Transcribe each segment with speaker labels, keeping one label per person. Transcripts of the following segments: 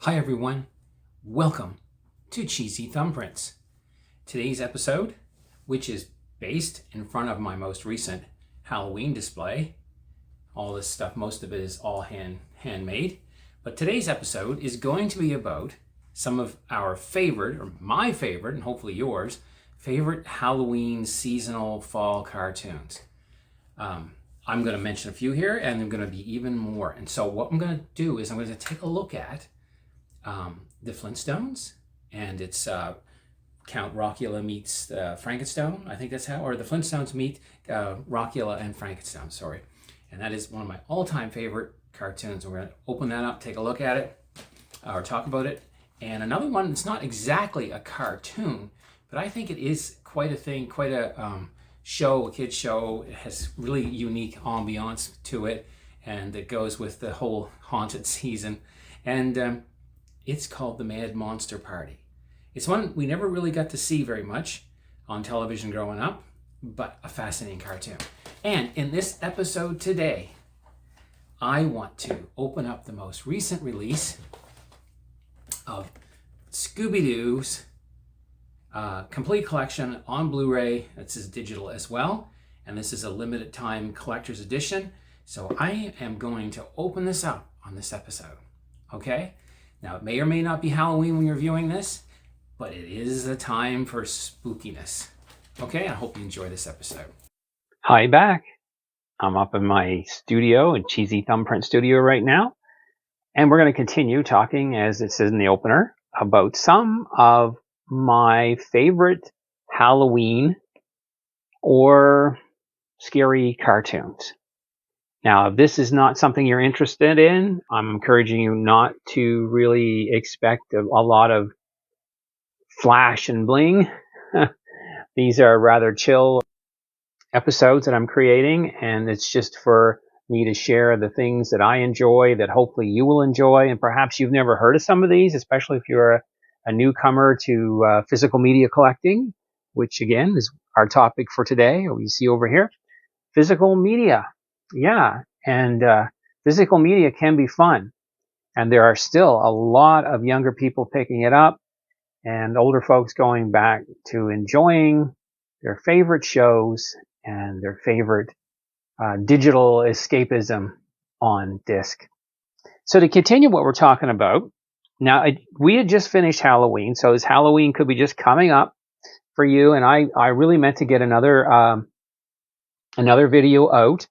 Speaker 1: Hi everyone, welcome to Cheesy Thumbprints. Today's episode, which is based in front of my most recent Halloween display. All this stuff, most of it is all handmade. But today's episode is going to be about some of our favorite, or my favorite, and hopefully yours, favorite Halloween seasonal fall cartoons. I'm going to mention a few here, and there are going to be even more. And so what I'm going to do is I'm going to take a look at the Flintstones, and it's Count Rockula meets Frankenstein. I think that's how, or the Flintstones meet Rockula and Frankenstein, sorry. And that is one of my all-time favorite cartoons. We're going to open that up, take a look at it, or talk about it. And another one that's not exactly a cartoon, but I think it is quite a thing, quite a show, a kid's show. It has really unique ambiance to it, and it goes with the whole haunted season. And it's called The Mad Monster Party. It's one we never really got to see very much on television growing up, but a fascinating cartoon. And in this episode today, I want to open up the most recent release of Scooby-Doo's complete collection on Blu-ray. This is digital as well, and this is a limited time collector's edition. So I am going to open this up on this episode, okay? Now, it may or may not be Halloween when you're viewing this, but it is a time for spookiness. Okay, I hope you enjoy this episode. Hi, back. I'm up in my studio, in Cheesy Thumbprint Studio right now, and we're going to continue talking, as it says in the opener, about some of my favorite Halloween or scary cartoons. Now, if this is not something you're interested in, I'm encouraging you not to really expect a lot of flash and bling. These are rather chill episodes that I'm creating, and it's just for me to share the things that I enjoy that hopefully you will enjoy. And perhaps you've never heard of some of these, especially if you're a newcomer to physical media collecting, which again is our topic for today, or you see over here, physical media. Yeah, and physical media can be fun, and there are still a lot of younger people picking it up, and older folks going back to enjoying their favorite shows and their favorite digital escapism on disc. So to continue what we're talking about, now we had just finished Halloween, so this Halloween could be just coming up for you, and I really meant to get another video out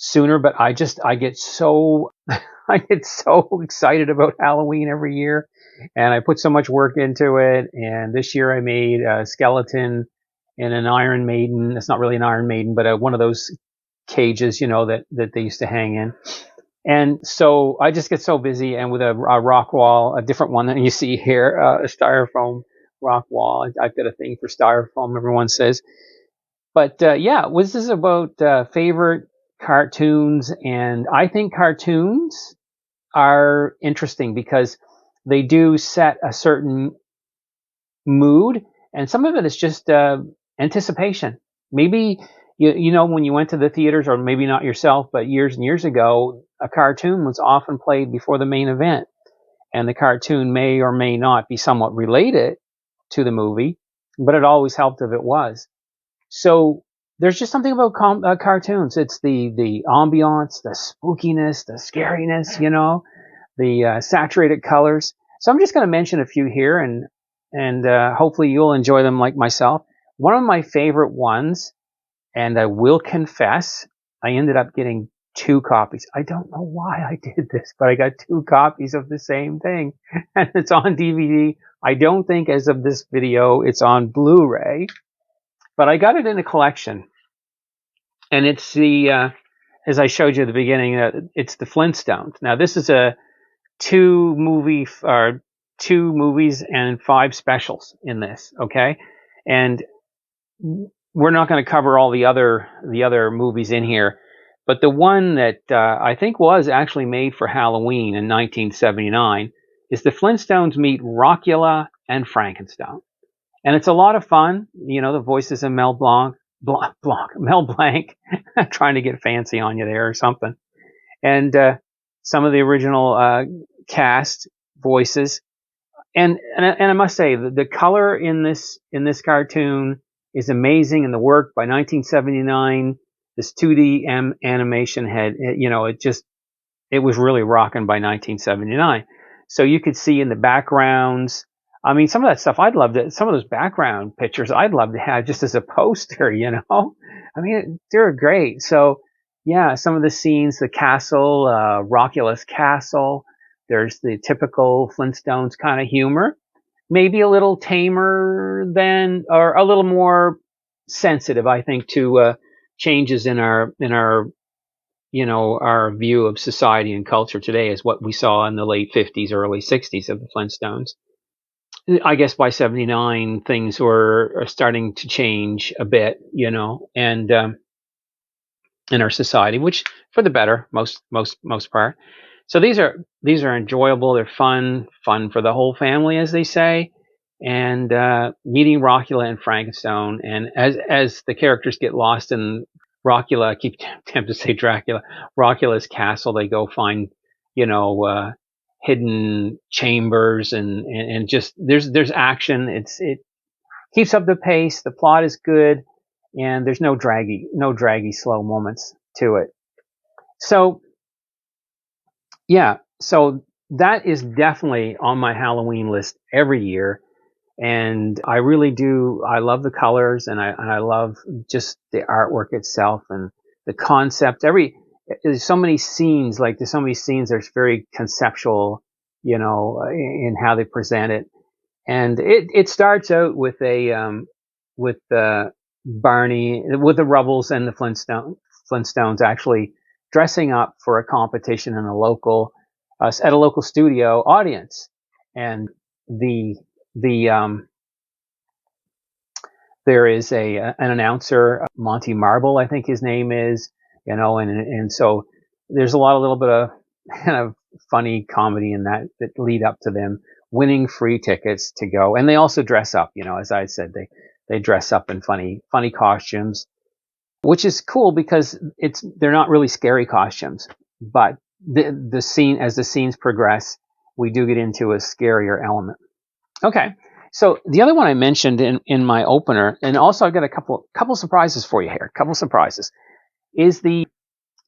Speaker 1: sooner, but I get so I get so excited about Halloween every year, and I put so much work into it. And this year I made a skeleton in an Iron Maiden. It's not really an Iron Maiden, but one of those cages, that they used to hang in. And so I just get so busy, and with a rock wall, a different one than you see here, a styrofoam rock wall. I've got a thing for styrofoam, everyone says. But this is about favorite cartoons, and I think cartoons are interesting because they do set a certain mood, and some of it is just anticipation. Maybe when you went to the theaters, or maybe not yourself, but years and years ago, a cartoon was often played before the main event, and the cartoon may or may not be somewhat related to the movie, but it always helped if it was. So there's just something about cartoons. It's the ambiance, the spookiness, the scariness, the saturated colors. So I'm just going to mention a few here, and hopefully you'll enjoy them like myself. One of my favorite ones, and I will confess, I ended up getting 2 copies. I don't know why I did this, but I got 2 copies of the same thing, and it's on DVD. I don't think as of this video it's on Blu-ray, but I got it in a collection, and it's as I showed you at the beginning, it's the Flintstones. Now this is a 2 movies and 5 specials in this, okay? And we're not going to cover all the other movies in here, but the one that I think was actually made for Halloween in 1979 is the Flintstones meet Rockula and Frankenstein. And it's a lot of fun. The voices of Mel Blanc, trying to get fancy on you there or something. And some of the original cast
Speaker 2: voices. And I must say the color in this cartoon is amazing, and the work by 1979, this 2D animation had, it was really rocking by 1979. So you could see in the backgrounds. I mean, some of that stuff I'd love to. Some of those background pictures I'd love to have just as a poster. I mean, they're great. So yeah, some of the scenes, the castle, Rockula's castle. There's the typical Flintstones kind of humor, maybe a little tamer than, or a little more sensitive, I think, to changes in our our view of society and culture today, is what we saw in the late 50s, early 60s of the Flintstones. I guess by 79 things are starting to change a bit, and in our society, which for the better, most part. So these are enjoyable. They're fun for the whole family, as they say. And meeting Rockula and Frankenstein, and as the characters get lost in Rockula, I keep tempted to say Dracula, Rockula's castle, they go find hidden chambers, and just there's action. It keeps up the pace. The plot is good, and there's no draggy slow moments to it. So yeah, so that is definitely on my Halloween list every year. And I really do. I love the colors, and I love just the artwork itself and the concept. There's so many scenes, there's very conceptual, in how they present it. And it starts out with Barney, with the Rubbles and the Flintstones actually dressing up for a competition in at a local studio audience. And there is an announcer, Monty Marble, I think his name is, and so there's a little bit of kind of funny comedy in that lead up to them winning free tickets to go. And they also dress up, as I said, they dress up in funny costumes, which is cool because they're not really scary costumes, but the scene, as the scenes progress, we do get into a scarier element. Okay. So the other one I mentioned in my opener, and also I've got a couple surprises for you here. Couple surprises, is the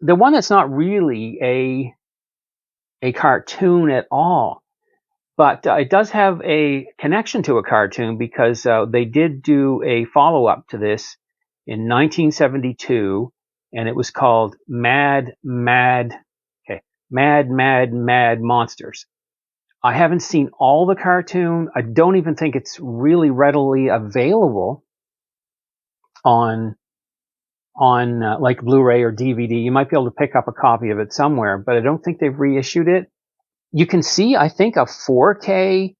Speaker 2: one that's not really a cartoon at all, but it does have a connection to a cartoon because they did do a follow up to this in 1972, and it was called Mad Monsters. I haven't seen all the cartoon. I don't even think it's really readily available on like Blu-ray or DVD. You might be able to pick up a copy of it somewhere, but I don't think they've reissued it. You can see, I think, a 4K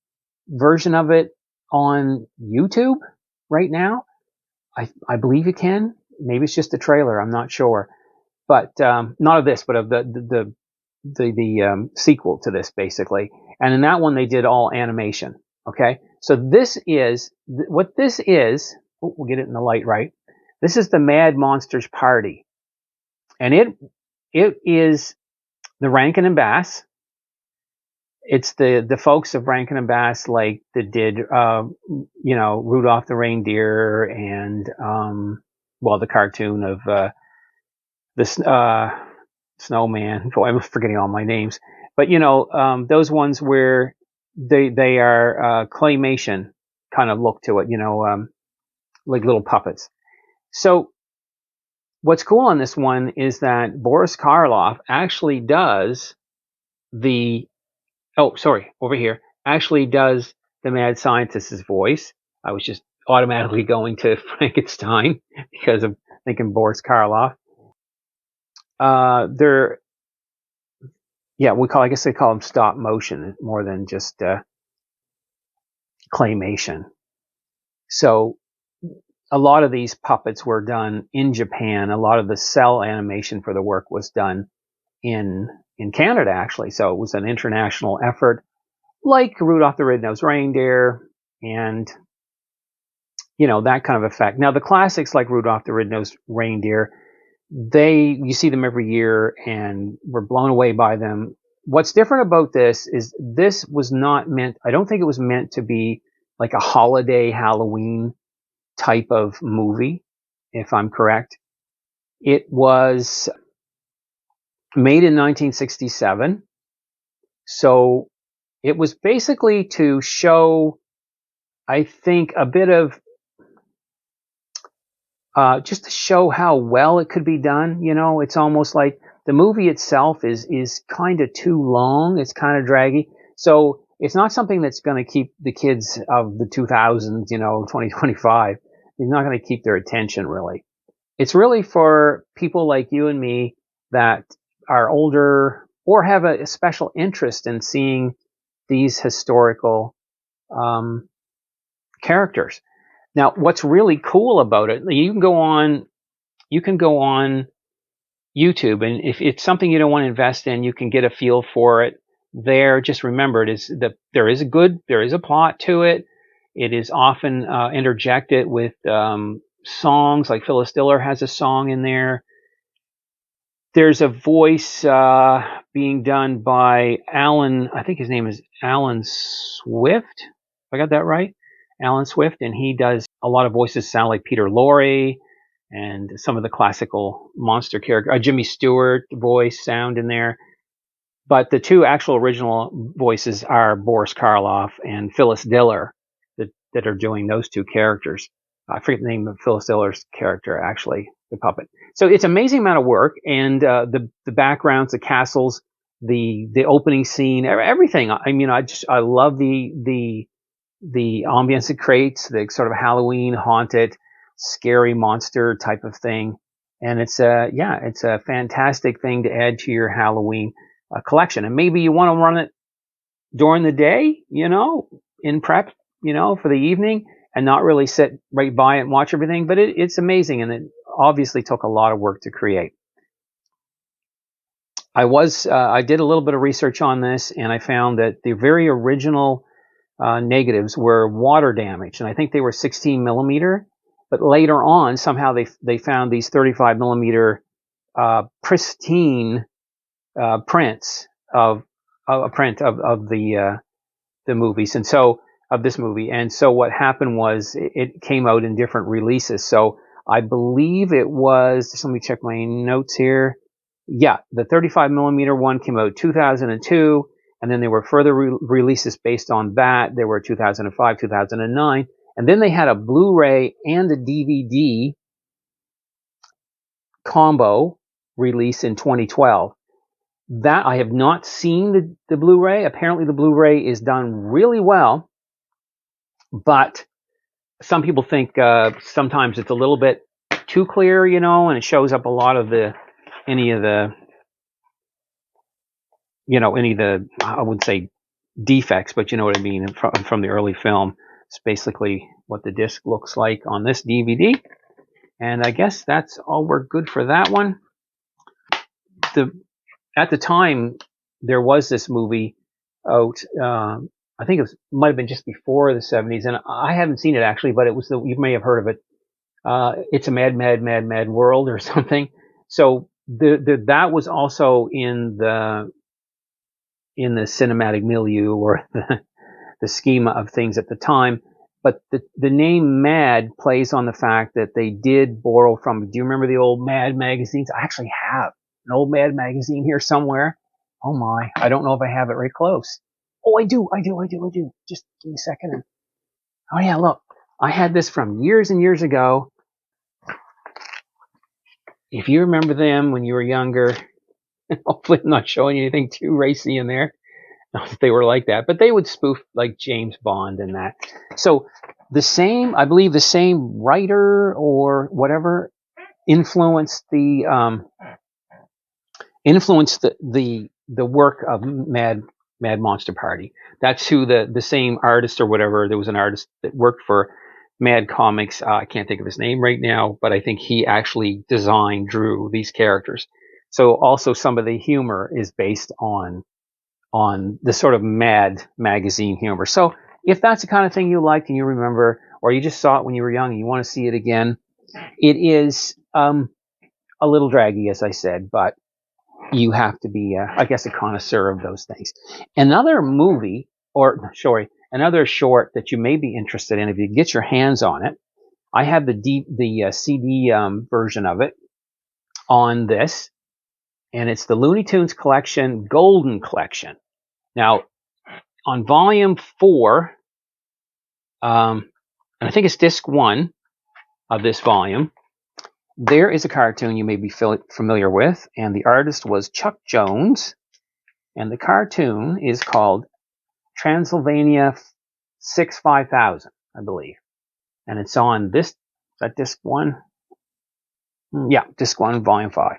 Speaker 2: version of it on YouTube right now. I believe you can. Maybe it's just a trailer. I'm not sure, but not of this, but of the sequel to this, basically. And in that one, they did all animation. Okay, so this is what this is. Oh, we'll get it in the light right. This is the Mad Monsters Party, and it is the Rankin and Bass. It's the folks of Rankin and Bass, like that did Rudolph the Reindeer and the cartoon of the Snowman. Boy, I'm forgetting all my names. But those ones where they are claymation kind of look to it, like little puppets. So what's cool on this one is that Boris Karloff actually does actually does the mad scientist's voice. I was just automatically going to Frankenstein because of thinking Boris Karloff. I guess they call them stop motion more than just claymation. So a lot of these puppets were done in Japan. A lot of the cell animation for the work was done in Canada, actually. So it was an international effort, like Rudolph the Red-Nosed Reindeer and that kind of effect. Now the classics like Rudolph the Red-Nosed Reindeer, you see them every year and we're blown away by them. what's different about this is this was not meant, I don't think it was meant to be like a holiday Halloween type of movie, if I'm correct. It was made in 1967. So it was basically to show, I think, a bit of just to show how well it could be done. You know, it's almost like the movie itself is kind of too long. It's kind of draggy. So it's not something that's going to keep the kids of the 2000s, 2025. It's not going to keep their attention, really. It's really for people like you and me that are older or have a special interest in seeing these historical characters. Now, what's really cool about it, you can go on YouTube, and if it's something you don't want to invest in, you can get a feel for it there. Just remember, there is a plot to it. It is often interjected with songs, like Phyllis Diller has a song in there. There's a voice being done by Alan, I think his name is Alan Swift. If I got that right? Alan Swift, and he does a lot of voices sound like Peter Lorre and some of the classical monster character, Jimmy Stewart voice sound in there. But the two actual original voices are Boris Karloff and Phyllis Diller that are doing those two characters. I forget the name of Phyllis Diller's character, actually, the puppet. So it's an amazing amount of work, and the backgrounds, the castles, the opening scene, everything. I mean, I love the ambience it creates, the sort of Halloween haunted, scary monster type of thing. And it's a fantastic thing to add to your Halloween collection. And maybe you want to run it during the day, in prep, for the evening, and not really sit right by it and watch everything. But it's amazing, and it obviously took a lot of work to create. I did a little bit of research on this, and I found that the very original negatives were water damaged, and I think they were 16 millimeter. But later on, somehow they found these 35 millimeter pristine prints of a print of the movies, and so of this movie. And so what happened was it came out in different releases. So I believe it was. Just let me check my notes here. Yeah, the 35 millimeter one came out 2002. And then there were further releases based on that. There were 2005, 2009. And then they had a Blu-ray and a DVD combo release in 2012. That I have not seen the Blu-ray. Apparently the Blu-ray is done really well. But some people think sometimes it's a little bit too clear, and it shows up a lot of any of the, I wouldn't say defects, but you know what I mean, from the early film. It's basically what the disc looks like on this DVD. And I guess that's all we're good for that one. At the time, there was this movie out, I think might have been just before the 70s, and I haven't seen it actually, but you may have heard of it. It's a Mad, Mad, Mad, Mad World or something. So that was also in the cinematic milieu, or the schema of things at the time. But the name Mad plays on the fact that they did borrow from, do you remember the old Mad magazines? I actually have an old Mad magazine here somewhere. Oh my, I don't know if I have it right close. Oh, I do. Just give me a second. Oh yeah, look, I had this from years and years ago. If you remember them when you were younger, hopefully I'm not showing you anything too racy in there. Not that they were like that, but they would spoof like James Bond and that. So I believe the same writer or whatever influenced the work of Mad Monster Party. That's who the same artist or whatever. There was an artist that worked for Mad Comics. I can't think of his name right now, but I think he actually drew these characters. So also some of the humor is based on the sort of Mad magazine humor. So if that's the kind of thing you liked and you remember, or you just saw it when you were young and you want to see it again, it is a little draggy, as I said, but you have to be, I guess, a connoisseur of those things. Another movie, or sorry, another short that you may be interested in if you get your hands on it. I have the CD version of it on this, and it's the Looney Tunes Collection Golden Collection. Now, on volume 4, and I think it's disc 1 of this volume, there is a cartoon you may be familiar with, and the artist was Chuck Jones, and the cartoon is called Transylvania 5000, I believe. And it's on this, is that disc 1? Yeah, disc 1, volume 5.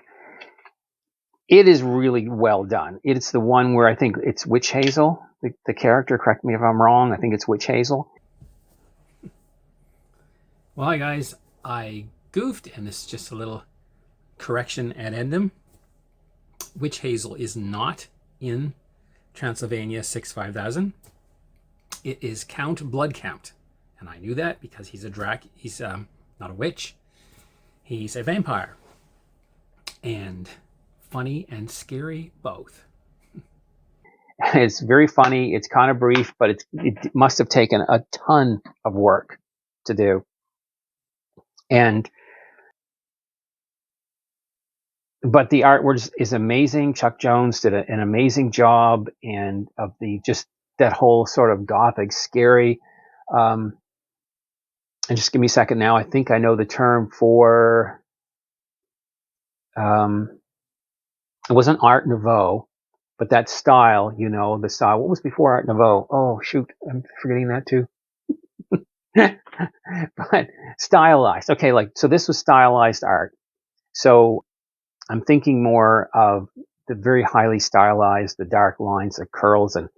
Speaker 2: It is really well done. It's the one where I think it's Witch Hazel, the character. Correct me if I'm wrong. I think it's Witch Hazel.
Speaker 1: Well, hi guys. I goofed, and this is just a little correction ad endum. Witch Hazel is not in Transylvania 5000. It is Count Blood Count, and I knew that because he's he's not a witch. He's a vampire, and funny and scary both.
Speaker 2: It's very funny. It's kind of brief, but it must have taken a ton of work to do. But the artwork is amazing. Chuck Jones did an amazing job, and of just that whole sort of gothic, scary. And just give me a second now. I think I know the term for. It wasn't Art Nouveau, but that style, the style. What was before Art Nouveau? Oh shoot, I'm forgetting that too. But stylized. Okay, so this was stylized art. So I'm thinking more of the very highly stylized, the dark lines, the curls, and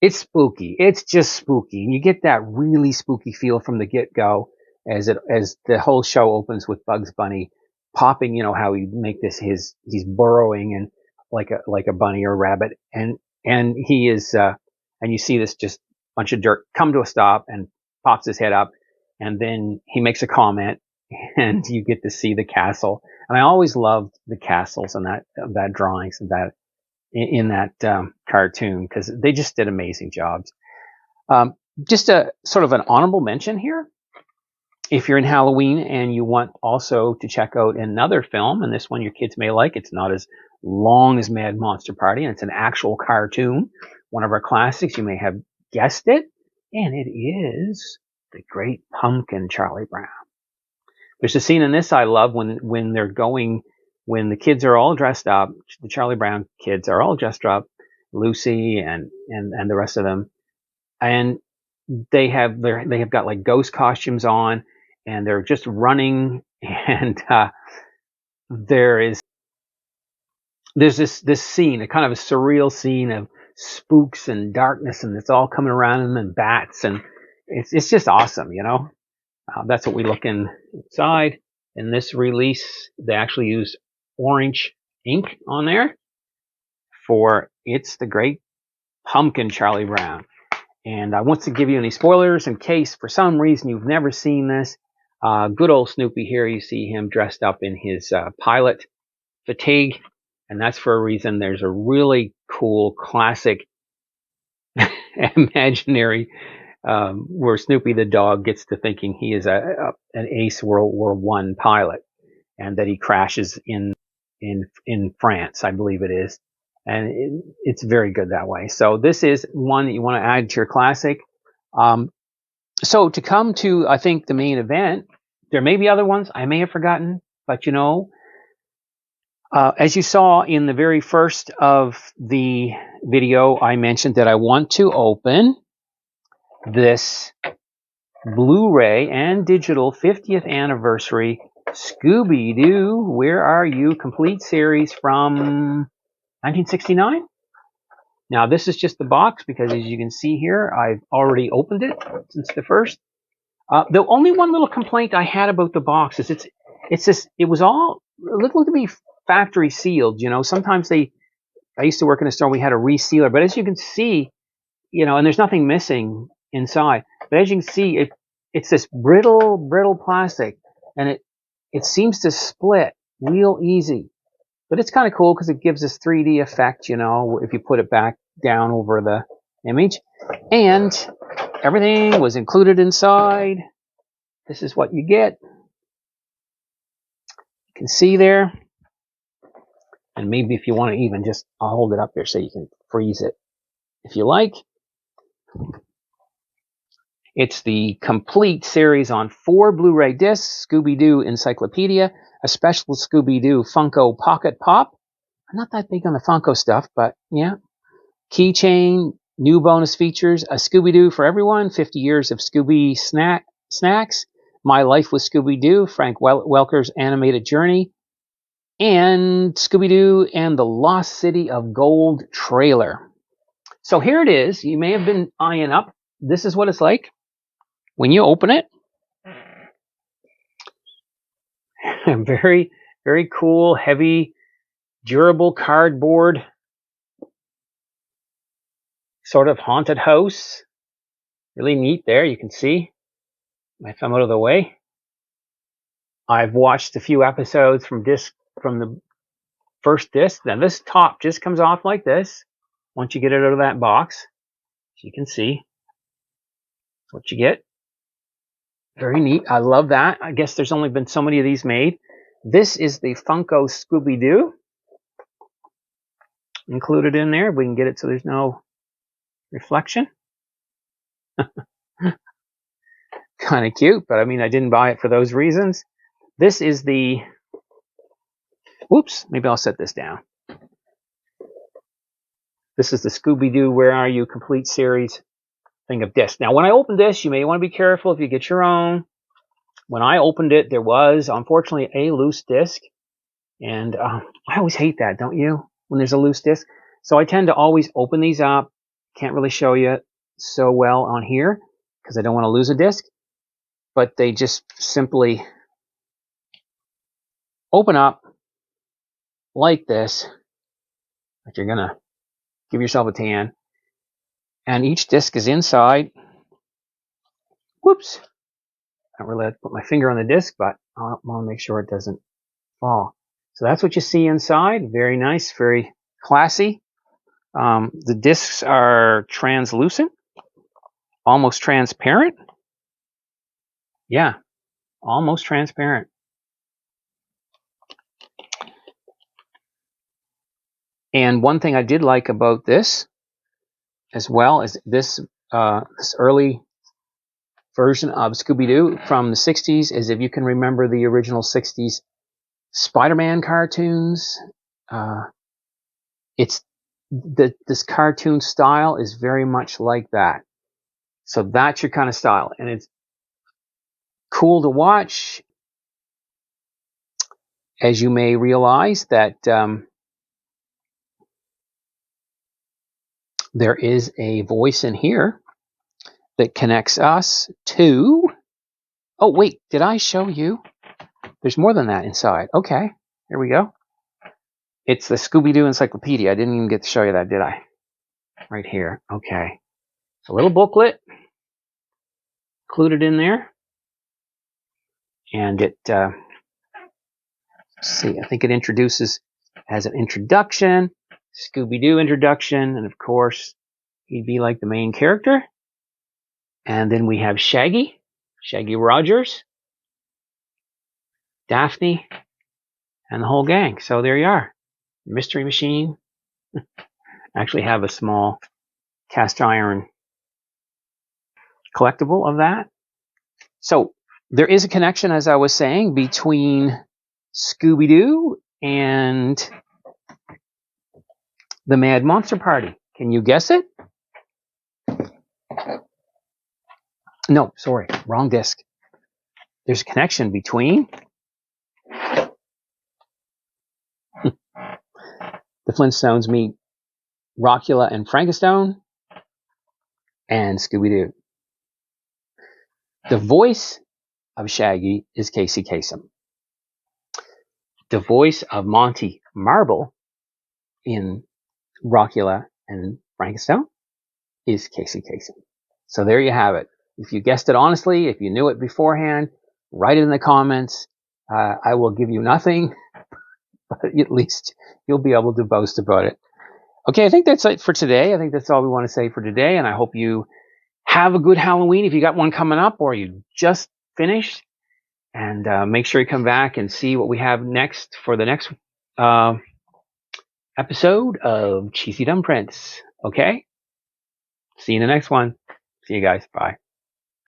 Speaker 2: it's spooky. It's just spooky. And you get that really spooky feel from the get-go as the whole show opens with Bugs Bunny popping, how he make he's burrowing and like a bunny or rabbit, and he is and you see this just bunch of dirt come to a stop and pops his head up, and then he makes a comment, and you get to see the castle. And I always loved the castles and that drawings and that in that cartoon, because they just did amazing jobs. Just a sort of an honorable mention here. If you're in Halloween and you want also to check out another film, and this one your kids may like, it's not as long as Mad Monster Party, and it's an actual cartoon, one of our classics, you may have guessed it, and it is The Great Pumpkin, Charlie Brown. There's a scene in this I love when the kids are all dressed up, the Charlie Brown kids are all dressed up, Lucy and the rest of them, and they have got like ghost costumes on, and they're just running, and there's this scene, a kind of a surreal scene of spooks and darkness, and it's all coming around them, and bats, and it's just awesome, That's what we look inside. In this release, they actually use orange ink on there for It's the Great Pumpkin, Charlie Brown. And I want to give you any spoilers in case for some reason you've never seen this. Good old Snoopy here. You see him dressed up in his pilot fatigue, and that's for a reason. There's a really cool classic imaginary where Snoopy the dog gets to thinking he is an ace World War I pilot, and that he crashes in France, I believe it is. And it's very good that way. So this is one that you want to add to your classic. So to come to, I think, the main event, there may be other ones I may have forgotten, but as you saw in the very first of the video, I mentioned that I want to open this Blu-ray and digital 50th anniversary Scooby-Doo Where Are You complete series from 1969. Now this is just the box, because as you can see here, I've already opened it since the first. The only one little complaint I had about the box is it was all looked to be factory sealed. Sometimes I used to work in a store, we had a resealer, but as you can see, and there's nothing missing inside. But as you can see, it's this brittle plastic, and it seems to split real easy. But it's kind of cool because it gives this 3D effect, you know, if you put it back down over the image. And everything was included inside. This is what you get. You can see there. And maybe if you want to even just, I'll hold it up there so you can freeze it if you like. It's the complete series on 4 Blu-ray discs, Scooby-Doo Encyclopedia, a special Scooby-Doo Funko Pocket Pop. I'm not that big on the Funko stuff, but yeah. Keychain, new bonus features, a Scooby-Doo for everyone, 50 years of Scooby snacks, My Life with Scooby-Doo, Frank Welker's animated journey, and Scooby-Doo and the Lost City of Gold trailer. So here it is. You may have been eyeing up. This is what it's like when you open it. Very, very cool, heavy, durable cardboard sort of haunted house. Really neat there. You can see my thumb out of the way. I've watched a few episodes from the first disc. Now this top just comes off like this once you get it out of that box. So you can see what you get. Very neat. I love that. I guess there's only been so many of these made. This is the Funko Scooby-Doo included in there. We can get it so there's no reflection. Kind of cute, but I mean, I didn't buy it for those reasons. This is the, whoops, maybe I'll set this down. This is the Scooby-Doo Where Are You complete series thing of discs. Now, when I opened this, you may want to be careful if you get your own. When I opened it, there was, unfortunately, a loose disc. And I always hate that, don't you? When there's a loose disc. So I tend to always open these up. Can't really show you so well on here because I don't want to lose a disc. But they just simply open up like this. Like you're going to give yourself a tan. And each disc is inside. Whoops. I don't really have to put my finger on the disc, but I want to make sure it doesn't fall. So that's what you see inside. Very nice, very classy. The discs are translucent, almost transparent. Yeah, almost transparent. And one thing I did like about this as well is this early version of Scooby-Doo from the 60s is, if you can remember the original 60s Spider-Man cartoons, this cartoon style is very much like that. So that's your kind of style, and it's cool to watch. As you may realize that there is a voice in here that connects us to, oh wait, did I show you? There's more than that inside. Okay, here we go. It's the Scooby-Doo Encyclopedia. I didn't even get to show you that, did I? Right here. Okay. It's a little booklet included in there. And it, let's see, I think it has an introduction, Scooby-Doo introduction, and of course, he'd be like the main character. And then we have Shaggy Rogers, Daphne, and the whole gang. So there you are. Mystery Machine. I actually have a small cast iron collectible of that. So there is a connection, as I was saying, between Scooby-Doo and the Mad Monster Party. Can you guess it? No, sorry, wrong disc. There's a connection between the Flintstones meet Rockula and Frankenstein and Scooby-Doo. The voice of Shaggy is Casey Kasem. The voice of Monty Marble in Rockula and Frankenstein is Casey Kasem. So there you have it. If you guessed it honestly, if you knew it beforehand, write it in the comments. I will give you nothing but at least you'll be able to boast about it. Okay, I think that's it for today. I think that's all we want to say for today, and I hope you have a good Halloween if you got one coming up or you just finished. And make sure you come back and see what we have next for the next episode of Cheesy Thumbprints. Okay? See you in the next one. See you guys. Bye.